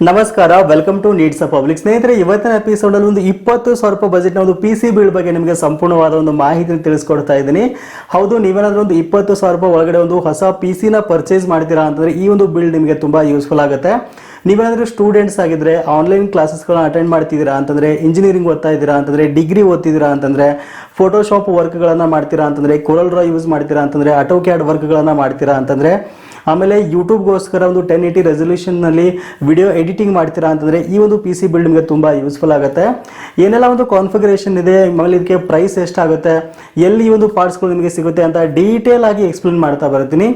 ನಮಸ್ಕಾರ, welcome to needs of public. ಸ್ನೇಹಿತರೆ, ಇವತ್ತಿನ ಎಪಿಸೋಡ್ ಅಲ್ಲಿ ಒಂದು 20,000 ರೂಪಾಯಿ ಬಜೆಟ್ ನ ಒಂದು PC ಬಿಲ್ಡ್ ಬಗ್ಗೆ ನಿಮಗೆ ಸಂಪೂರ್ಣವಾದ ಒಂದು ಮಾಹಿತಿ ತಿಳಿಸ್ಕೊಡ್ತಾ ಇದ್ದೀನಿ. ಹೌದು, ನೀವೇನಾದ್ರೂ ಒಂದು 20,000 ರೂಪಾಯಿ ಒಳಗಡೆ ಒಂದು ಹೊಸ PC ನ ಪರ್ಚೇಸ್ ಮಾಡ್ತೀರಾ ಅಂತಂದ್ರೆ ಈ ಒಂದು ಬಿಲ್ಡ್ ನಿಮಗೆ ತುಂಬಾ ಯೂಸ್ಫುಲ್ ಆಗುತ್ತೆ. ನೀವೇನಾದ್ರೂ ಸ್ಟೂಡೆಂಟ್ಸ್ ಆಗಿದ್ರೆ, ಆನ್ಲೈನ್ ಕ್ಲಾಸಸ್ಗಳನ್ನ ಅಟೆಂಡ್ ಮಾಡ್ತಿದ್ದೀರಾ ಅಂತಂದ್ರೆ, ಇಂಜಿನಿಯರಿಂಗ್ ಓದ್ತಾ ಇದ್ದೀರಾ ಅಂತಂದ್ರೆ, ಡಿಗ್ರಿ ಓದ್ತಿದ್ದೀರಾ ಅಂತಂದ್ರೆ, ಫೋಟೋಶಾಪ್ ವರ್ಕ್ಗಳನ್ನ ಮಾಡ್ತೀರಾ ಅಂತಂದ್ರೆ, ಕೊರಲ್ ಡ್ರಾ ಯೂಸ್ ಮಾಡ್ತೀರಾ ಅಂತಂದ್ರೆ, ಆಟೋಕ್ಯಾಡ್ ವರ್ಕ್ಗಳನ್ನ ಮಾಡ್ತೀರಾ ಅಂತಂದ್ರೆ, ಆಮೇಲೆ ಯೂಟ್ಯೂಬ್ಗೋಸ್ಕರ ಒಂದು 1080 ರೆಸಲ್ಯೂಷನ್ನಲ್ಲಿ ವಿಡಿಯೋ ಎಡಿಟಿಂಗ್ ಮಾಡ್ತೀರಾ ಅಂತಂದರೆ ಈ ಒಂದು PC ಬಿಲ್ಡ್ ನಿಮಗೆ ತುಂಬ ಯೂಸ್ಫುಲ್ ಆಗುತ್ತೆ. ಏನೆಲ್ಲ ಒಂದು ಕಾನ್ಫಿಗರೇಷನ್ ಇದೆ, ಆಮೇಲೆ ಇದಕ್ಕೆ ಪ್ರೈಸ್ ಎಷ್ಟಾಗುತ್ತೆ, ಎಲ್ಲಿ ಈ ಒಂದು ಪಾರ್ಟ್ಸ್ಗಳು ನಿಮಗೆ ಸಿಗುತ್ತೆ ಅಂತ ಡೀಟೇಲ್ ಆಗಿ ಎಕ್ಸ್ಪ್ಲೇನ್ ಮಾಡ್ತಾ ಬರ್ತೀನಿ.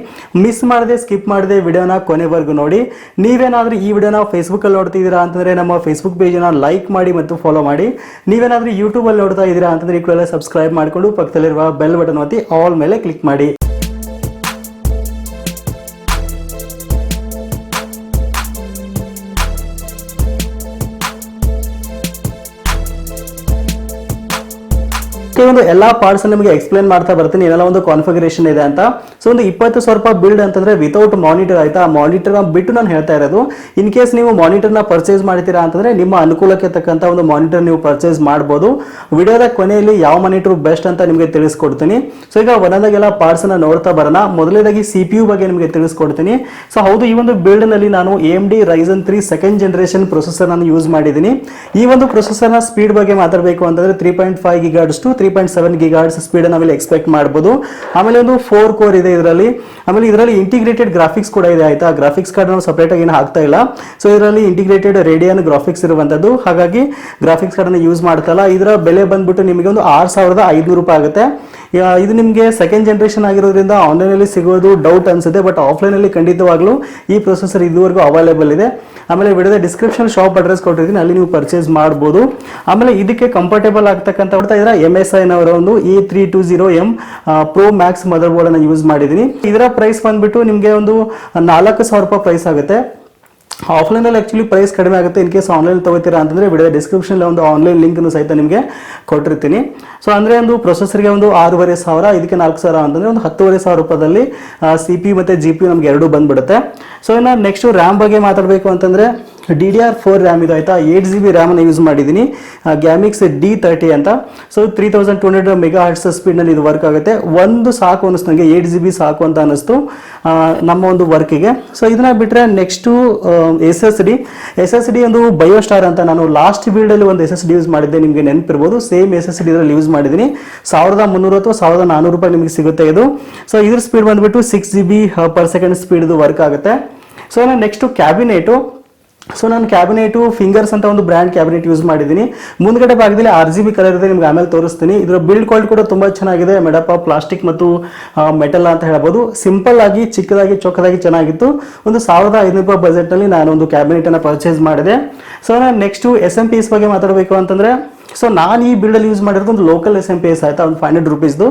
ಮಿಸ್ ಮಾಡದೆ, ಸ್ಕಿಪ್ ಮಾಡದೆ ವಿಡಿಯೋನ ಕೊನೆವರೆಗೂ ನೋಡಿ. ನೀವೇನಾದರೂ ಈ ವಿಡಿಯೋನ ಫೇಸ್ಬುಕ್ಕಲ್ಲಿ ನೋಡ್ತಿದ್ದೀರಾ ಅಂತಂದರೆ ನಮ್ಮ ಫೇಸ್ಬುಕ್ ಪೇಜನ್ನು ಲೈಕ್ ಮಾಡಿ ಮತ್ತು ಫಾಲೋ ಮಾಡಿ. ನೀವೇನಾದರೂ ಯೂಟ್ಯೂಬಲ್ಲಿ ನೋಡ್ತಾ ಇದ್ದೀರಾ ಅಂತಂದರೆ ಈ ಕೂಡಲೇ ಸಬ್ಸ್ಕ್ರೈಬ್ ಮಾಡಿಕೊಂಡು ಪಕ್ಕದಲ್ಲಿರುವ ಬೆಲ್ ಬಟನ್ ಒತ್ತಿ ಆಲ್ ಮೇಲೆ ಕ್ಲಿಕ್ ಮಾಡಿ. ಒಂದು ಎಲ್ಲಾ ಪಾರ್ಟ್ಸ್ ನಿಮಗೆ ಎಕ್ಸ್ಪ್ಲೇನ್ ಮಾಡ್ತಾ ಬರ್ತೀನಿ, ಏನೆಲ್ಲ ಒಂದು ಕಾನ್ಫಿಗರೇಷನ್ ಇದೆ ಅಂತ. ಸೊ ಒಂದು 20,000 ರೂಪಾಯಿ ಬಿಲ್ಡ್ ಅಂತಂದ್ರೆ ವಿತೌಟ್ ಮಾನಿಟರ್ ಆಯ್ತಾ. ಮಾನಿಟರ್ ಬಿಟ್ಟು ನಾನು ಹೇಳ್ತಾ ಇರೋದು, ಇನ್ ಕೇಸ್ ನೀವು ಮಾನಿಟರ್ ನ ಪರ್ಚೇಸ್ ಮಾಡ್ತೀರಾ ಅಂತಂದ್ರೆ ನಿಮ್ಮ ಅನುಕೂಲಕ್ಕೆ ತಕ್ಕಂತ ಒಂದು ಮಾನಿಟರ್ ನೀವು ಪರ್ಚೇಸ್ ಮಾಡಬಹುದು. ವಿಡಿಯೋದ ಕೊನೆಯಲ್ಲಿ ಯಾವ ಮಾನಿಟರ್ ಬೆಸ್ಟ್ ಅಂತ ನಿಮಗೆ ತಿಳಿಸ್ಕೊಡ್ತೀನಿ. ಸೊ ಈಗ ಒಂದೊಂದಾಗೆಲ್ಲ ಪಾರ್ಟ್ಸ್ ಅನ್ನ ನೋಡ್ತಾ ಬರೋಣ. ಮೊದಲನೇದಾಗಿ CPU ಬಗ್ಗೆ ನಿಮಗೆ ತಿಳಿಸ್ಕೊಡ್ತೀನಿ. ಸೊ ಹೌದು, ಈ ಒಂದು ಬಿಲ್ಡ್ ನಲ್ಲಿ ನಾನು AMD Ryzen 3 second generation processor ನಾನು ಯೂಸ್ ಮಾಡಿದ್ದೀನಿ. ಈ ಒಂದು ಪ್ರೊಸೆಸರ್ ನ ಸ್ಪೀಡ್ ಬಗ್ಗೆ ಮಾತಾಡಬೇಕು ಅಂತಂದ್ರೆ 3.5 GHz ಟು 3.7 GHz ಸ್ಪೀಡ್ ನಾವಿಲ್ಲಿ ಎಕ್ಸ್ಪೆಕ್ಟ್ ಮಾಡಬಹುದು. ಆಮೇಲೆ ಒಂದು 4 ಕೋರ್ ಇದೆ ಇದರಲ್ಲಿ. ಆಮೇಲೆ ಇದರಲ್ಲಿ ಇಂಟಿಗ್ರೇಟೆಡ್ ಗ್ರಾಫಿಕ್ಸ್ ಕೂಡ ಇದೆ ಆಯ್ತಾ. ಗ್ರಾಫಿಕ್ಸ್ ಕಾರ್ಡ್ ನಾವು ಸಪರೇಟ್ ಆಗಿ ಏನು ಹಾಕ್ತಾ ಇಲ್ಲ. ಸೊ ಇದರಲ್ಲಿ ಇಂಟಿಗ್ರೇಟೆಡ್ ರೇಡಿಯನ್ ಗ್ರಾಫಿಕ್ಸ್ ಇರುವಂತದ್ದು, ಹಾಗಾಗಿ ಗ್ರಾಫಿಕ್ಸ್ ಕಾರ್ಡ್ ಅನ್ನು ಯೂಸ್ ಮಾಡ್ತಲ್ಲ. ಇದರ ಬೆಲೆ ಬಂದ್ಬಿಟ್ಟು ನಿಮಗೆ ಒಂದು 6,500 ರೂಪಾಯಿ ಆಗುತ್ತೆ. ಇದು ನಿಮಗೆ ಸೆಕೆಂಡ್ ಜನರೇಷನ್ ಆಗಿರೋದ್ರಿಂದ ಆನ್ಲೈನ್ ಅಲ್ಲಿ ಸಿಗೋದು ಡೌಟ್ ಅನ್ಸುತ್ತೆ, ಬಟ್ ಆಫ್ಲೈನ್ ಅಲ್ಲಿ ಖಂಡಿತವಾಗ್ಲೂ ಈ ಪ್ರೊಸೆಸರ್ ಇದುವರೆಗೂ ಅವೈಲೇಬಲ್ ಇದೆ. ಆಮೇಲೆ ವಿಡಿಯೋದ ಡಿಸ್ಕ್ರಿಪ್ಷನ್ ಶಾಪ್ ಅಡ್ರೆಸ್ ಕೊಟ್ಟಿದ್ದೀನಿ, ಅಲ್ಲಿ ನೀವು ಪರ್ಚೇಸ್ ಮಾಡಬಹುದು. ಆಮೇಲೆ ಇದಕ್ಕೆ ಕಂಫರ್ಟೇಬಲ್ ಆಗ್ತಕ್ಕಂಥ MSI ನವರ ಒಂದು E320M Pro Max mother board ಅನ್ನು ಯೂಸ್ ಮಾಡಿದ್ದೀನಿ. ಇದರ ಪ್ರೈಸ್ ಬಂದ್ಬಿಟ್ಟು ನಿಮಗೆ ಒಂದು 4,000 ರೂಪಾಯಿ ಪ್ರೈಸ್ ಆಗುತ್ತೆ. ಆಫ್ಲೈನ್ ಅಲ್ಲಿ ಆಕ್ಚುಲಿ ಪ್ರೈಸ್ ಕಡಿಮೆ ಆಗುತ್ತೆ. ಇನ್ ಕೇಸ್ ಆನ್ಲೈನ್ ತಗೋತೀರಾ ಅಂತಂದ್ರೆ ವಿಡಿಯೋ ಡಿಸ್ಕ್ರಿಪ್ಷನ್ ಒಂದು ಆನ್ಲೈನ್ ಲಿಂಕ್ ಸಹಿತ ನಿಮಗೆ ಕೊಟ್ಟಿರ್ತೀನಿ. ಸೊ ಅಂದ್ರೆ ಒಂದು ಪ್ರೊಸೆಸರ್ಗೆ ಒಂದು 6,500, ಇದಕ್ಕೆ 4,000 ಅಂತಂದ್ರೆ ಒಂದು 10,500 ರೂಪಾಯಿದಲ್ಲಿ CPU ಮತ್ತೆ GPU ನಮ್ಗೆ ಎರಡು ಬಂದ್ಬಿಡುತ್ತೆ. ಸೊ ಇನ್ನು ನೆಕ್ಸ್ಟ್ ರ್ಯಾಮ್ ಬಗ್ಗೆ ಮಾತಾಡಬೇಕು ಅಂತಂದ್ರೆ DDR4 ರ್ಯಾಮ್ ಇದು ಆಯ್ತಾ. 8GB ರ್ಯಾಮ್ ಅನ್ನು ಯೂಸ್ ಮಾಡಿದ್ದೀನಿ, ಗ್ಯಾಮಿಕ್ಸ್ D30 ಅಂತ. ಸೊ 3200 MHz ಸ್ಪೀಡ್ ನಲ್ಲಿ ಇದು ವರ್ಕ್ ಆಗುತ್ತೆ. ಒಂದು ಸಾಕು ಅನಿಸ್ತು ನನಗೆ, 8GB ಸಾಕು ಅಂತ ಅನಿಸ್ತು ನಮ್ಮ ಒಂದು ವರ್ಕಿಗೆ. ಸೊ ಇದನ್ನ ಬಿಟ್ರೆ ನೆಕ್ಸ್ಟ್ SSD ಒಂದು ಬಯೋಸ್ಟಾರ್ ಅಂತ ನಾನು ಲಾಸ್ಟ್ ಬಿಲ್ಡ್ ಅಲ್ಲಿ ಒಂದು SSD ಯೂಸ್ ಮಾಡಿದ್ದೆ, ನಿಮಗೆ ನೆನಪಿರ್ಬೋದು. ಸೇಮ್ SSD ಇದರಲ್ಲಿ ಯೂಸ್ ಮಾಡಿದ್ದೀನಿ. 1,300 ಅಥವಾ 1,400 ರೂಪಾಯಿ ನಿಮಗೆ ಸಿಗುತ್ತೆ ಇದು. ಸೊ ಇದ್ರ ಸ್ಪೀಡ್ ಬಂದ್ಬಿಟ್ಟು 6GB per second ಸ್ಪೀಡ್ ಇದು ವರ್ಕ್ ಆಗುತ್ತೆ. So next cabinet. ಸೊ ನಾನು ಕ್ಯಾಬಿನೆಟ್ ಫಿಂಗರ್ಸ್ ಅಂತ ಒಂದು ಬ್ರ್ಯಾಂಡ್ ಕ್ಯಾಬಿನೆಟ್ ಯೂಸ್ ಮಾಡಿದ್ದೀನಿ. ಮುಂದ್ಗಡೆ ಭಾಗದಲ್ಲಿ RGB ಕಲರ್ ಇದೆ, ನಿಮ್ಗೆ ಆಮೇಲೆ ತೋರಿಸ್ತೀನಿ. ಇದರ ಬಿಲ್ಡ್ ಕ್ವಾಲಿಟಿ ಕೂಡ ತುಂಬಾ ಚೆನ್ನಾಗಿದೆ. ಮೇಡಪ್ ಪ್ಲಾಸ್ಟಿಕ್ ಮತ್ತು ಮೆಟಲ್ ಅಂತ ಹೇಳ್ಬೋದು. ಸಿಂಪಲ್ ಆಗಿ ಚಿಕ್ಕದಾಗಿ ಚೊಕ್ಕದಾಗಿ ಚೆನ್ನಾಗಿತ್ತು. ಒಂದು 1,500 ರೂಪಾಯಿ ಬಜೆಟ್ ನಲ್ಲಿ ನಾನು ಒಂದು ಕ್ಯಾಬಿನೆಟ್ ಅನ್ನ ಪರ್ಚೇಸ್ ಮಾಡಿದೆ. ಸೊ ನಾನು ನೆಕ್ಸ್ಟ್ SMPS ಬಗ್ಗೆ ಮಾತಾಡಬೇಕು ಅಂತಂದ್ರೆ, ಸೊ ನಾನು ಈ ಬಿಲ್ಡ್ ಅಲ್ಲಿ ಯೂಸ್ ಮಾಡಿರೋದು ಒಂದು ಲೋಕಲ್ SMPS ಆಯ್ತಾ, ಒಂದು 500 ರೂಪೀಸ್ದು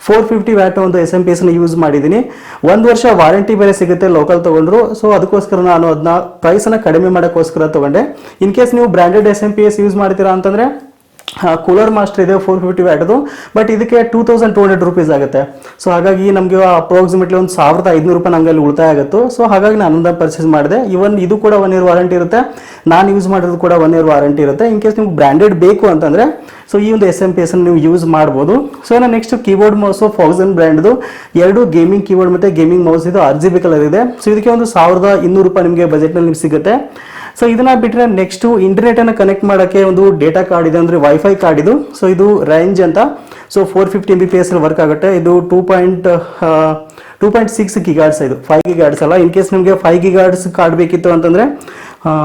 450 ವ್ಯಾಟ್ ಒಂದು SMPS ನ ಯೂಸ್ ಮಾಡಿದ್ದೀನಿ. 1 ವರ್ಷ ವಾರಂಟಿ ಬೇರೆ ಸಿಗುತ್ತೆ ಲೋಕಲ್ ತಗೊಂಡ್ರು. ಸೊ ಅದಕ್ಕೋಸ್ಕರ ನಾನು ಅದನ್ನ ಪ್ರೈಸ್ ಅನ್ನ ಕಡಿಮೆ ಮಾಡೋಕ್ಕೋಸ್ಕರ ತಗೊಂಡೆ. ಇನ್ ಕೇಸ್ ನೀವು ಬ್ರಾಂಡೆಡ್ SMPS ಯೂಸ್ ಮಾಡ್ತೀರಾ ಅಂತಂದ್ರೆ ಕೂಲರ್ ಮಾಸ್ಟರ್ ಇದೆ 450 ವ್ಯಾಟ್ದು, ಬಟ್ ಇದಕ್ಕೆ 2,200 ರೂಪೀಸ್ ಆಗುತ್ತೆ. ಸೊ ಹಾಗಾಗಿ ನಮಗೆ ಅಪ್ರಾಕ್ಸಿಮೇಟ್ಲಿ ಒಂದು 1,500 ರೂಪಾಯಿ ನಮಗೆ ಅಲ್ಲಿ ಉಳಿತಾಯ ಆಗುತ್ತೆ. ಸೊ ಹಾಗಾಗಿ ನಾನು ಪರ್ಚೇಸ್ ಮಾಡಿದೆ. ಇವನ್ ಇದು ಕೂಡ 1 ಇಯರ್ ವಾರಂಟಿ ಇರುತ್ತೆ, ನಾನು ಯೂಸ್ ಮಾಡಿರೋದು ಕೂಡ 1 ಇಯರ್ ವಾರಂಟಿ ಇರುತ್ತೆ. ಇನ್ ಕೇಸ್ ನಿಮ್ಗೆ ಬ್ರಾಂಡೆಡ್ ಬೇಕು ಅಂತಂದ್ರೆ ಸೊ ಈ ಒಂದು SMPS ನೀವು ಯೂಸ್ ಮಾಡ್ಬೋದು. ಸೊ ನೆಕ್ಸ್ಟ್ ಕೀಬೋರ್ಡ್ ಮೌಸ್ ಫಾಕ್ಸನ್ ಬ್ರ್ಯಾಂಡ್ದು 2 ಗೇಮಿಂಗ್ ಕೀಬೋರ್ಡ್ ಮತ್ತೆ ಗೇಮಿಂಗ್ ಮೌಸ್ ಇದು RGB ಕಲರ್ ಇದೆ. ಸೊ ಇದಕ್ಕೆ ಒಂದು 1,200 ರೂಪಾಯಿ ನಿಮಗೆ ಬಜೆಟ್ ನಲ್ಲಿ ಸಿಗುತ್ತೆ. ಸೊ ಇದನ್ನ ಬಿಟ್ಟರೆ ನೆಕ್ಸ್ಟ್ ಇಂಟರ್ನೆಟ್ ಅನ್ನು ಕನೆಕ್ಟ್ ಮಾಡೋಕ್ಕೆ ಒಂದು ಡೇಟಾ ಕಾರ್ಡ್ ಇದೆ, ಅಂದ್ರೆ ವೈಫೈ ಕಾರ್ಡ್ ಇದು. ಸೊ ಇದು ರೇಂಜ್ ಅಂತ. ಸೊ 450 MBPS ವರ್ಕ್ ಆಗುತ್ತೆ. ಇದು 2.6 GHz, ಇದು 5 GHz ಅಲ್ಲ. ಇನ್ ಕೇಸ್ ನಿಮಗೆ 5 GHz ಕಾರ್ಡ್ ಬೇಕಿತ್ತು ಅಂತಂದ್ರೆ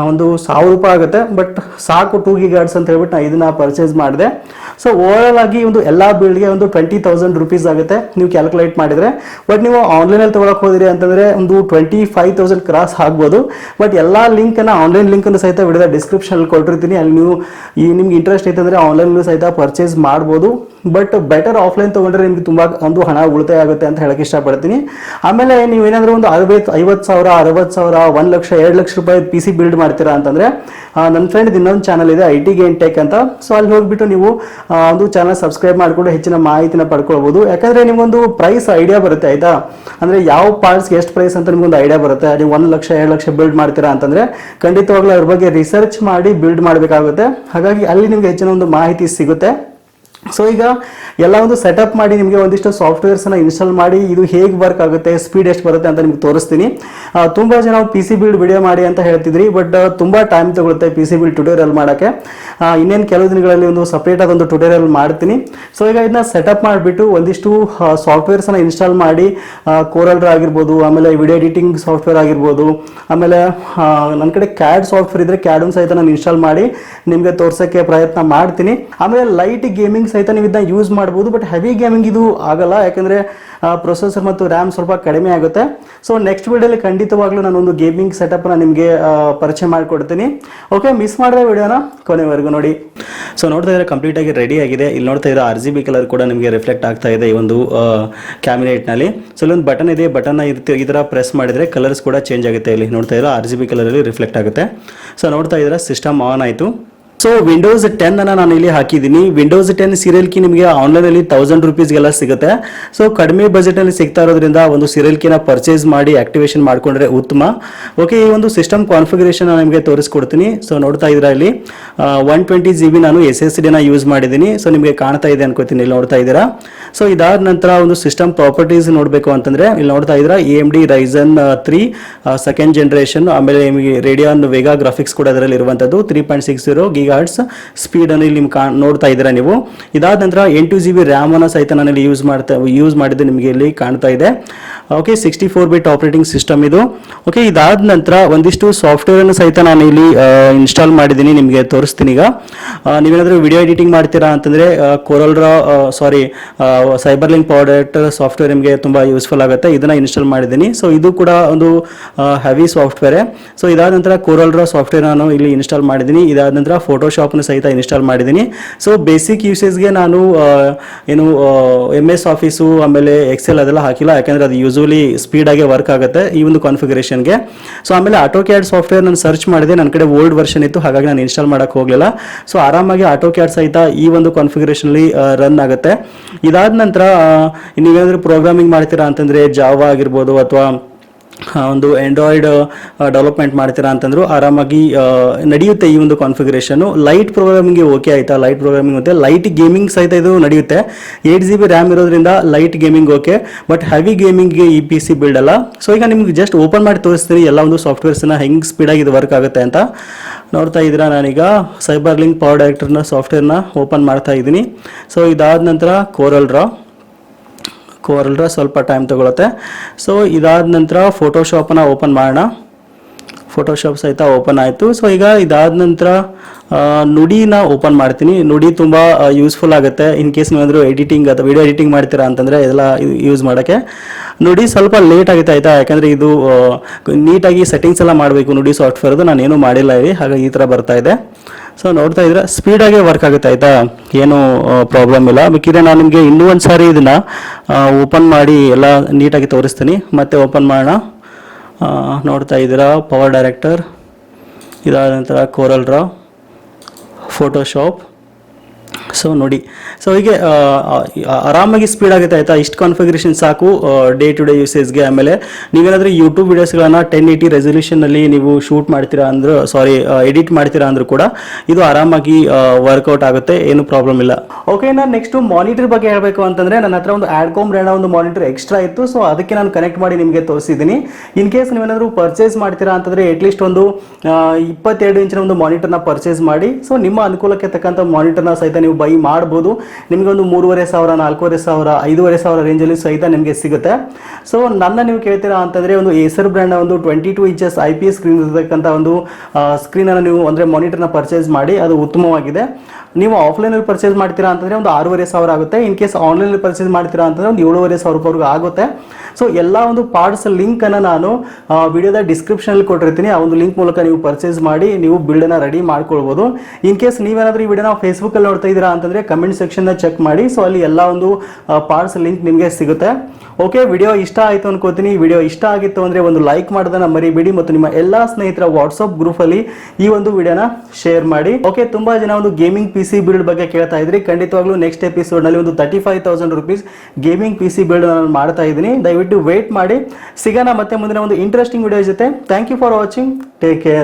ಒಂದು 1,000 ರೂಪಾಯಿ ಆಗುತ್ತೆ, ಬಟ್ ಸಾಕು 2 GHz ಅಂತ ಹೇಳ್ಬಿಟ್ಟು ನಾನು ಇದನ್ನ ಪರ್ಚೇಸ್ ಮಾಡಿದೆ. ಸೊ ಓವರ್ ಆಗಿ ಒಂದು ಎಲ್ಲಾ ಬಿಲ್ಡ್ಗೆ ಒಂದು 20,000 ರೂಪೀಸ್ ಆಗುತ್ತೆ ನೀವು ಕ್ಯಾಲ್ಕುಲೇಟ್ ಮಾಡಿದ್ರೆ. ಬಟ್ ನೀವು ಆನ್ಲೈನ್ ಅಲ್ಲಿ ತಗೊಳಕ್ ಹೋದ್ರಿ ಅಂತಂದ್ರೆ ಒಂದು 25,000 ಕ್ರಾಸ್ ಆಗ್ಬೋದು. ಬಟ್ ಎಲ್ಲಾ ಲಿಂಕ್ ಅನ್ನ ಆನ್ಲೈನ್ ಲಿಂಕ್ ಅನ್ನು ಸಹಿತ ವಿಡಿಯೋದ ಡಿಸ್ಕ್ರಿಪ್ಷನ್ ಅಲ್ಲಿ ಕೊಟ್ಟಿರ್ತೀನಿ. ಅಲ್ಲಿ ನೀವು ನಿಮ್ಗೆ ಇಂಟ್ರೆಸ್ಟ್ ಐತೆ ಅಂದ್ರೆ ಆನ್ಲೈನ್ ಸಹಿತ ಪರ್ಚೇಸ್ ಮಾಡ್ಬೋದು. ಬಟ್ ಬೆಟರ್ ಆಫ್ಲೈನ್ ತೊಗೊಂಡ್ರೆ ನಿಮಗೆ ತುಂಬ ಒಂದು ಹಣ ಉಳಿತಾಯ ಆಗುತ್ತೆ ಅಂತ ಹೇಳಕ್ಕೆ ಇಷ್ಟಪಡ್ತೀನಿ. ಆಮೇಲೆ ನೀವೇನಾದರೂ ಒಂದು 50,000 60,000 1 ಲಕ್ಷ 2 ಲಕ್ಷ ರೂಪಾಯಿ ಪಿ ಸಿ ಬಿಲ್ಡ್ ಮಾಡ್ತೀರಾ ಅಂತಂದರೆ ನನ್ನ ಫ್ರೆಂಡ್ ಇನ್ನೊಂದು ಚಾನಲ್ ಇದೆ IT ಗೇನ್ ಟೆಕ್ ಅಂತ. ಸೊ ಅಲ್ಲಿ ಹೋಗ್ಬಿಟ್ಟು ನೀವು ಒಂದು ಚಾನಲ್ ಸಬ್ಸ್ಕ್ರೈಬ್ ಮಾಡಿಕೊಂಡು ಹೆಚ್ಚಿನ ಮಾಹಿತಿನ ಪಡ್ಕೊಳ್ಬೋದು. ಯಾಕಂದರೆ ನಿಮಗೊಂದು ಪ್ರೈಸ್ ಐಡಿಯಾ ಬರುತ್ತೆ ಆಯಿತಾ, ಅಂದರೆ ಯಾವ ಪಾರ್ಟ್ಸ್ಗೆ ಎಷ್ಟು ಪ್ರೈಸ್ ಅಂತ ನಿಮಗೊಂದು ಐಡಿಯಾ ಬರುತ್ತೆ. ನೀವು 1 ಲಕ್ಷ 2 ಲಕ್ಷ ಬಿಲ್ಡ್ ಮಾಡ್ತೀರಾ ಅಂತಂದರೆ ಖಂಡಿತವಾಗ್ಲೂ ಅದ್ರ ಬಗ್ಗೆ ರಿಸರ್ಚ್ ಮಾಡಿ ಬಿಲ್ಡ್ ಮಾಡಬೇಕಾಗುತ್ತೆ. ಹಾಗಾಗಿ ಅಲ್ಲಿ ನಿಮಗೆ ಹೆಚ್ಚಿನ ಒಂದು ಮಾಹಿತಿ ಸಿಗುತ್ತೆ. ಸೊ ಈಗ ಎಲ್ಲ ಒಂದು ಸೆಟಪ್ ಮಾಡಿ ನಿಮಗೆ ಒಂದಿಷ್ಟು ಸಾಫ್ಟ್ವೇರ್ಸನ್ನು ಇನ್ಸ್ಟಾಲ್ ಮಾಡಿ ಇದು ಹೇಗೆ ವರ್ಕ್ ಆಗುತ್ತೆ, ಸ್ಪೀಡ್ ಎಷ್ಟು ಬರುತ್ತೆ ಅಂತ ನಿಮ್ಗೆ ತೋರಿಸ್ತೀನಿ. ತುಂಬ ಜನ ಪಿ ಸಿ ಬಿಲ್ಡ್ ವಿಡಿಯೋ ಮಾಡಿ ಅಂತ ಹೇಳ್ತಿದ್ರಿ, ಬಟ್ ತುಂಬ ಟೈಮ್ ತಗೊಳುತ್ತೆ ಪಿ ಸಿ ಬಿಲ್ಡ್ ಟ್ಯುಟೋರಿಯಲ್ ಮಾಡೋಕ್ಕೆ. ಇನ್ನೇನು ಕೆಲವು ದಿನಗಳಲ್ಲಿ ಒಂದು ಸಪ್ರೇಟ್ ಆದ ಒಂದು ಟ್ಯುಟೋರಿಯಲ್ ಮಾಡ್ತೀನಿ. ಸೊ ಈಗ ಇದನ್ನ ಸೆಟಪ್ ಮಾಡಿಬಿಟ್ಟು ಒಂದಿಷ್ಟು ಸಾಫ್ಟ್ವೇರ್ಸನ್ನು ಇನ್ಸ್ಟಾಲ್ ಮಾಡಿ, ಕೋರಲ್ ಡ್ರಾ ಆಗಿರ್ಬೋದು, ಆಮೇಲೆ ವಿಡಿಯೋ ಎಡಿಟಿಂಗ್ ಸಾಫ್ಟ್ವೇರ್ ಆಗಿರ್ಬೋದು, ಆಮೇಲೆ ನನ್ನ ಕಡೆ ಕ್ಯಾಡ್ ಸಾಫ್ಟ್ವೇರ್ ಇದ್ರೆ ಕ್ಯಾಡನ್ನು ಸಹಿತ ನಾನು ಇನ್ಸ್ಟಾಲ್ ಮಾಡಿ ನಿಮಗೆ ತೋರ್ಸೋಕ್ಕೆ ಪ್ರಯತ್ನ ಮಾಡ್ತೀನಿ. ಆಮೇಲೆ ಲೈಟ್ ಗೇಮಿಂಗ್ ಸಹಿತ ನೀವು ಇದನ್ನ ಯೂಸ್ ಮಾಡ್ಬೋದು, ಬಟ್ ಹೆವಿ ಗೇಮಿಂಗ್ ಇದು ಆಗಲ್ಲ, ಯಾಕಂದರೆ ಪ್ರೊಸೆಸರ್ ಮತ್ತು ರ್ಯಾಮ್ ಸ್ವಲ್ಪ ಕಡಿಮೆ ಆಗುತ್ತೆ. ಸೊ ನೆಕ್ಸ್ಟ್ ವಿಡಿಯೋಲಿ ಖಂಡಿತವಾಗ್ಲೂ ನಾನೊಂದು ಗೇಮಿಂಗ್ ಸೆಟಪ್ನ ನಿಮಗೆ ಪರಿಚಯ ಮಾಡಿಕೊಡ್ತೀನಿ. ಓಕೆ, ಮಿಸ್ ಮಾಡಿದ್ರೆ ವಿಡಿಯೋನ ಕೊನೆವರೆಗೂ ನೋಡಿ. ಸೊ ನೋಡ್ತಾ ಇದ್ರೆ ಕಂಪ್ಲೀಟ್ ಆಗಿ ರೆಡಿ ಆಗಿದೆ. ಇಲ್ಲಿ ನೋಡ್ತಾ ಇದ್ರೆ RGB ಕಲರ್ ಕೂಡ ನಿಮಗೆ ರಿಫ್ಲೆಕ್ಟ್ ಆಗ್ತಾ ಇದೆ ಈ ಒಂದು ಕ್ಯಾಬಿನೆಟ್ನಲ್ಲಿ. ಸೊ ಇಲ್ಲೊಂದು ಬಟನ್ ಇದೆ, ಬಟನ್ ಈ ಥರ ಪ್ರೆಸ್ ಮಾಡಿದರೆ ಕಲರ್ಸ್ ಕೂಡ ಚೇಂಜ್ ಆಗುತ್ತೆ. ಇಲ್ಲಿ ನೋಡ್ತಾ ಇದ್ರೆ RGB ಕಲರಲ್ಲಿ ರಿಫ್ಲೆಕ್ಟ್ ಆಗುತ್ತೆ. ಸೊ ನೋಡ್ತಾ ಇದ್ರೆ ಸಿಸ್ಟಮ್ ಆನ್ ಆಯಿತು. ಸೊ ವಿಂಡೋಸ್ 10 ಅನ್ನ ನಾನು ಇಲ್ಲಿ ಹಾಕಿದ್ದೀನಿ. ವಿಂಡೋಸ್ 10 ಸೀರಿಯಲ್ ಕೀ ನಿಮಗೆ ಆನ್ಲೈನಲ್ಲಿ 1000 ರೂಪೀಸ್ಗೆಲ್ಲ ಸಿಗುತ್ತೆ. ಸೊ ಕಡಿಮೆ ಬಜೆಟಲ್ಲಿ ಸಿಗ್ತಾ ಇರೋದ್ರಿಂದ ಒಂದು ಸೀರಿಯಲ್ ಕೀನ ಪರ್ಚೇಸ್ ಮಾಡಿ ಆಕ್ಟಿವೇಶನ್ ಮಾಡ್ಕೊಂಡ್ರೆ ಉತ್ತಮ. ಓಕೆ, ಈ ಒಂದು ಸಿಸ್ಟಮ್ ಕಾನ್ಫಿಗರೇಷನ್ ನಿಮಗೆ ತೋರಿಸ್ಕೊಡ್ತೀನಿ. ಸೊ ನೋಡ್ತಾ ಇದ್ರೆ ಇಲ್ಲಿ 120 GB ನಾನು SSD ಯೂಸ್ ಮಾಡಿದ್ದೀನಿ. ಸೊ ನಿಮಗೆ ಕಾಣ್ತಾ ಇದೆ ಅನ್ಕೋತೀನಿ, ಇಲ್ಲಿ ನೋಡ್ತಾ ಇದ್ದೀರಾ. ಸೊ ಇದಾದ ನಂತರ ಒಂದು ಸಿಸ್ಟಮ್ ಪ್ರಾಪರ್ಟೀಸ್ ನೋಡಬೇಕು ಅಂತಂದ್ರೆ ಇಲ್ಲಿ ನೋಡ್ತಾ ಇದ್ದೀರಾ AMD Ryzen 3 ಸೆಕೆಂಡ್ ಜನರೇಷನ್, ಆಮೇಲೆ ನಿಮಗೆ ರೇಡಿಯಾನ್ ವೇಗಾ ಗ್ರಾಫಿಕ್ಸ್ ಕೂಡ ಅದರಲ್ಲಿ ಇರುವಂಥದ್ದು 3.60 GHz ಸ್ಪೀಡ್ ಅನ್ನು ಇಲ್ಲಿ ನೋಡ್ತಾ ಇದ್ದೀರಾ ನೀವು. ಇದಾದ ನಂತರ 8 GB ರ್ಯಾಮ್ ಅನ್ನು ಸಹಿತ ನಾನು ಇಲ್ಲಿ ಯೂಸ್ ಮಾಡಿದ್ದು ನಿಮಗೆ ಇಲ್ಲಿ ಕಾಣ್ತಾ ಇದೆ. ಓಕೆ, 64 ಬಿಟ್ ಆಪರೇಟಿಂಗ್ ಸಿಸ್ಟಮ್ ಇದು. ಓಕೆ, ಇದಾದ ನಂತರ ಒಂದಿಷ್ಟು ಸಾಫ್ಟ್ವೇರ್ ಅನ್ನು ಸಹಿತ ನಾನು ಇಲ್ಲಿ ಇನ್ಸ್ಟಾಲ್ ಮಾಡಿದ್ದೀನಿ, ನಿಮಗೆ ತೋರಿಸ್ತೀನಿ. ಈಗ ನೀವೇನಾದರೂ ವಿಡಿಯೋ ಎಡಿಟಿಂಗ್ ಮಾಡ್ತೀರಾ ಅಂತಂದ್ರೆ coral draw cyber link power director software ನಿಮಗೆ ತುಂಬ ಯೂಸ್ಫುಲ್ ಆಗುತ್ತೆ. ಇದನ್ನ ಇನ್ಸ್ಟಾಲ್ ಮಾಡಿದ್ದೀನಿ. ಸೊ ಇದು ಕೂಡ ಒಂದು ಹೆವಿ ಸಾಫ್ಟ್ವೇರ್. ಸೊ ಇದಾದ ನಂತರ ಕೋರಲ್ ಡ್ರಾ ಸಾಫ್ಟ್ವೇರ್ ನಾನು ಇಲ್ಲಿ ಇನ್ಸ್ಟಾಲ್ ಮಾಡಿದ್ದೀನಿ. ಇದಾದ ನಂತರ ಫೋಟೋಶಾಪ್ನ ಸಹಿತ ಇನ್ಸ್ಟಾಲ್ ಮಾಡಿದ್ದೀನಿ. ಸೊ ಬೇಸಿಕ್ ಯೂಸೇಜ್ಗೆ ನಾನು ಏನು MS ಆಫೀಸು ಆಮೇಲೆ ಎಕ್ಸೆಲ್ ಅದೆಲ್ಲ ಹಾಕಿಲ್ಲ, ಯಾಕಂದರೆ ಅದು ಯೂಶುವಲಿ ಸ್ಪೀಡಾಗಿ ವರ್ಕ್ ಆಗುತ್ತೆ ಈ ಒಂದು ಕಾನ್ಫಿಗರೇಷನ್ಗೆ. ಸೊ ಆಮೇಲೆ ಆಟೋಕ್ಯಾಡ್ ಸಾಫ್ಟ್ವೇರ್ ನಾನು ಸರ್ಚ್ ಮಾಡಿದೆ, ನನ್ನ ಕಡೆ ಓಲ್ಡ್ ವರ್ಷನ್ ಇತ್ತು, ಹಾಗಾಗಿ ನಾನು ಇನ್ಸ್ಟಾಲ್ ಮಾಡೋಕ್ಕೆ ಹೋಗಲಿಲ್ಲ. ಸೊ ಆರಾಮಾಗಿ ಆಟೋಕ್ಯಾಡ್ ಸಹಿತ ಈ ಒಂದು ಕಾನ್ಫಿಗರೇಷನಲ್ಲಿ ರನ್ ಆಗುತ್ತೆ. ಇದಾದ ನಂತರ ನೀವೇನಾದರೂ ಪ್ರೋಗ್ರಾಮಿಂಗ್ ಮಾಡ್ತೀರಾ ಅಂತಂದರೆ ಜಾವಾ ಆಗಿರ್ಬೋದು ಅಥವಾ ಒಂದು ಆಂಡ್ರಾಯ್ಡ್ ಡೆವಲಪ್ಮೆಂಟ್ ಮಾಡ್ತೀರಾ ಅಂತಂದ್ರು ಆರಾಮಾಗಿ ನಡೆಯುತ್ತೆ ಈ ಒಂದು ಕಾನ್ಫಿಗರೇಷನು. ಲೈಟ್ ಪ್ರೋಗ್ರಾಮಿಂಗ್ಗೆ ಓಕೆ ಆಯಿತಾ, ಲೈಟ್ ಪ್ರೋಗ್ರಾಮಿಂಗ್ ಮತ್ತೆ ಲೈಟ್ ಗೇಮಿಂಗ್ ಸಹಿತ ಇದು ನಡೆಯುತ್ತೆ. 8 GB ರ್ಯಾಮ್ ಇರೋದ್ರಿಂದ light gaming okay, but heavy ಗೇಮಿಂಗ್ಗೆ ಈ PC ಬಿಲ್ಡ್ ಅಲ್ಲ. ಸೊ ಈಗ ನಿಮ್ಗೆ ಜಸ್ಟ್ ಓಪನ್ ಮಾಡಿ ತೋರಿಸ್ತೀನಿ ಎಲ್ಲ ಒಂದು ಸಾಫ್ಟ್ವೇರ್ಸ್ನ ಹೆಂಗೆ ಸ್ಪೀಡಾಗಿ ಇದು ವರ್ಕ್ ಆಗುತ್ತೆ ಅಂತ. ನೋಡ್ತಾ ಇದ್ದೀರಾ, ನಾನೀಗ ಸೈಬರ್ ಲಿಂಕ್ ಪವರ್ ಡೈರೆಕ್ಟರ್ನ ಸಾಫ್ಟ್ವೇರ್ನ ಓಪನ್ ಮಾಡ್ತಾ ಇದ್ದೀನಿ. ಸೊ ಇದಾದ ನಂತರ ಕೋರಲ್ ಡ್ರಾ ಸ್ವಲ್ಪ ಟೈಮ್ ತಗೊಳುತ್ತೆ. ಸೊ ಇದಾದ ನಂತರ ಫೋಟೋಶಾಪನ್ನು ಓಪನ್ ಮಾಡೋಣ. ಫೋಟೋಶಾಪ್ ಸಹಿತ ಓಪನ್ ಆಯಿತು. ಸೊ ಈಗ ಇದಾದ ನಂತರ ನುಡಿನ ಓಪನ್ ಮಾಡ್ತೀನಿ. ನುಡಿ ತುಂಬ ಯೂಸ್ಫುಲ್ ಆಗುತ್ತೆ ಇನ್ ಕೇಸ್ ನೀವೇನಾದರೂ ಎಡಿಟಿಂಗ್ ಅಥವಾ ವಿಡಿಯೋ ಎಡಿಟಿಂಗ್ ಮಾಡ್ತೀರಾ ಅಂತಂದರೆ ಇದೆಲ್ಲ ಯೂಸ್ ಮಾಡೋಕ್ಕೆ. ನುಡಿ ಸ್ವಲ್ಪ ಲೇಟ್ ಆಗುತ್ತೆ ಆಯಿತಾ, ಯಾಕಂದರೆ ಇದು ನೀಟಾಗಿ ಸೆಟ್ಟಿಂಗ್ಸ್ ಎಲ್ಲ ಮಾಡಬೇಕು ನುಡಿ ಸಾಫ್ಟ್ವೇರ್ದು, ನಾನೇನು ಮಾಡಿಲ್ಲ ಇಲ್ಲಿ, ಹಾಗಾಗಿ ಈ ಥರ ಬರ್ತಾ ಇದೆ. ಸೊ ನೋಡ್ತಾ ಇದ್ರೆ ಸ್ಪೀಡಾಗೆ ವರ್ಕ್ ಆಗುತ್ತೆ ಆಯಿತಾ, ಏನು ಪ್ರಾಬ್ಲಮ್ ಇಲ್ಲ. ಬೇಕಿದ್ರೆ ನಾನು ನಿಮಗೆ ಇನ್ನೂ ಒಂದು ಸಾರಿ ಇದನ್ನು ಓಪನ್ ಮಾಡಿ ಎಲ್ಲ ನೀಟಾಗಿ ತೋರಿಸ್ತೀನಿ. ಮತ್ತೆ ಓಪನ್ ಮಾಡೋಣ. ನೋಡ್ತಾ ಇದ್ದೀರಾ ಪವರ್ ಡೈರೆಕ್ಟರ್, ಇದಾದ ನಂತರ ಕೋರಲ್ ಡ್ರಾ, ಫೋಟೋಶಾಪ್. ಸೊ ನೋಡಿ, ಸೊ ಹೀಗೆ ಆರಾಮಾಗಿ ಸ್ಪೀಡ್ ಆಗುತ್ತೆ ಆಯಿತಾ. ಇಷ್ಟು ಕಾನ್ಫಿಗರೇಷನ್ ಸಾಕು ಡೇ ಟು ಡೇ ಯೂಸೇಜ್ಗೆ. ಆಮೇಲೆ ನೀವೇನಾದರೂ ಯೂಟ್ಯೂಬ್ ವಿಡಿಯೋಸ್ಗಳನ್ನು 1080 ರೆಸಲ್ಯೂಷನ್ನಲ್ಲಿ ನೀವು ಶೂಟ್ ಮಾಡ್ತೀರಾ ಅಂದ್ರೆ ಎಡಿಟ್ ಮಾಡ್ತೀರಾ ಅಂದರೂ ಕೂಡ ಇದು ಆರಾಮಾಗಿ ವರ್ಕೌಟ್ ಆಗುತ್ತೆ, ಏನು ಪ್ರಾಬ್ಲಮ್ ಇಲ್ಲ. ಓಕೆ, ನಾನು ನೆಕ್ಸ್ಟ್ ಮಾನಿಟರ್ ಬಗ್ಗೆ ಹೇಳಬೇಕು ಅಂತಂದರೆ ನನ್ನ ಹತ್ರ ಒಂದು ಆಡ್ಕಾಮ್ ಬ್ರ್ಯಾಂಡ್ ಒಂದು ಮಾನಿಟರ್ ಎಕ್ಸ್ಟ್ರಾ ಇತ್ತು. ಸೊ ಅದಕ್ಕೆ ನಾನು ಕನೆಕ್ಟ್ ಮಾಡಿ ನಿಮಗೆ ತೋರಿಸಿದ್ದೀನಿ. ಇನ್ ಕೇಸ್ ನೀವೇನಾದರೂ ಪರ್ಚೇಸ್ ಮಾಡ್ತೀರಾ ಅಂತಂದರೆ ಅಟ್ಲೀಸ್ಟ್ ಒಂದು 22 ಇಂಚಿನ ಒಂದು ಮಾನಿಟರ್ನ ಪರ್ಚೇಸ್ ಮಾಡಿ. ಸೊ ನಿಮ್ಮ ಅನುಕೂಲಕ್ಕೆ ತಕ್ಕಂಥ ಮಾನಿಟರ್ನ ಸಹಿತ ನೀವು ಬೈ ಮಾಡ್ಬೋದು. ನಿಮಗೆ ಒಂದು 3,500, 4,500, 5,500 ರೇಂಜಲ್ಲಿ ಸಹಿತ ನಿಮಗೆ ಸಿಗುತ್ತೆ. ಸೊ ನನ್ನ ನೀವು ಕೇಳ್ತೀರಾ ಅಂತಂದರೆ ಒಂದು ಏಸರ್ ಬ್ರ್ಯಾಂಡ್ನ ಒಂದು 22 ಇಂಚಸ್ IPS ಸ್ಕ್ರೀನ್ ಇರತಕ್ಕಂಥ ಒಂದು ಸ್ಕ್ರೀನನ್ನು ನೀವು ಅಂದರೆ ಮಾನಿಟರ್ನ ಪರ್ಚೇಸ್ ಮಾಡಿ, ಅದು ಉತ್ತಮವಾಗಿದೆ. ನೀವು ಆಫ್ಲೈನಲ್ಲಿ ಪರ್ಚೇಸ್ ಮಾಡ್ತೀರಾ ಅಂತಂದರೆ ಒಂದು 6,500 ಆಗುತ್ತೆ. ಇನ್ ಕೇಸ್ ಆನ್ಲೈನಲ್ಲಿ ಪರ್ಚೇಸ್ ಮಾಡ್ತೀರಾ ಅಂತಂದರೆ ಒಂದು 7,500 ರೂಪಾಯಿವರೆಗೂ ಆಗುತ್ತೆ. ಸೊ ಎಲ್ಲ ಒಂದು ಪಾರ್ಟ್ಸ್ ಲಿಂಕ್ ಅನ್ನ ನಾನು ವಿಡಿಯೋದ ಡಿಸ್ಕ್ರಿಪ್ಷನ್ ಅಲ್ಲಿ ಕೊಟ್ಟಿರ್ತೀನಿ. ಆ ಒಂದು ಲಿಂಕ್ ಮೂಲಕ ನೀವು ಪರ್ಚೇಸ್ ಮಾಡಿ ನೀವು ಬಿಲ್ಡ್ ಅನ್ನ ರೆಡಿ ಮಾಡ್ಕೊಳ್ಬಹುದು. ಇನ್ ಕೇಸ್ ನೀವೇನಾದ್ರೂ ಈ ವಿಡಿಯೋನ ಫೇಸ್ಬುಕ್ ಅಲ್ಲಿ ನೋಡ್ತಾ ಇದ್ದೀರಾ ಅಂತಂದ್ರೆ ಕಮೆಂಟ್ ಸೆಕ್ಷನ್ ನ ಚೆಕ್ ಮಾಡಿ. ಸೊ ಅಲ್ಲಿ ಎಲ್ಲ ಒಂದು ಪಾರ್ಟ್ಸ್ ಲಿಂಕ್ ನಿಮಗೆ ಸಿಗುತ್ತೆ. ಓಕೆ, ವಿಡಿಯೋ ಇಷ್ಟ ಆಯಿತು ಅನ್ಕೋತೀನಿ. ವಿಡಿಯೋ ಇಷ್ಟ ಆಗಿತ್ತು ಅಂದ್ರೆ ಒಂದು ಲೈಕ್ ಮಾಡೋದನ್ನ ಮರಿಬೇಡಿ ಮತ್ತು ನಿಮ್ಮ ಎಲ್ಲಾ ಸ್ನೇಹಿತರ ವಾಟ್ಸ್ಆಪ್ ಗ್ರೂಪ್ ಅಲ್ಲಿ ಈ ಒಂದು ವಿಡಿಯೋನ ಶೇರ್ ಮಾಡಿ. ಓಕೆ, ತುಂಬಾ ಜನ ಒಂದು ಗೇಮಿಂಗ್ PC ಬಿಲ್ಡ್ ಬಗ್ಗೆ ಕೇಳ್ತಾ ಇದ್ರಿ. ಖಂಡಿತವಾಗ್ಲೂ ನೆಕ್ಸ್ಟ್ ಎಪಿಸೋಡ್ ನಲ್ಲಿ ಒಂದು 35,000 ರೂಪೀಸ್ ಗೇಮಿಂಗ್ PC ಬಿಲ್ಡ್ ನಾನು ಮಾಡ್ತಾ ಇದ್ದೀನಿ. ದಯವಿಟ್ಟು ವೇಟ್ ಮಾಡಿ. ಸಿಗೋಣ ಮತ್ತೆ ಮುಂದಿನ ಒಂದು ಇಂಟ್ರೆಸ್ಟಿಂಗ್ ವಿಡಿಯೋ ಜೊತೆ. Thank you for watching. Take care.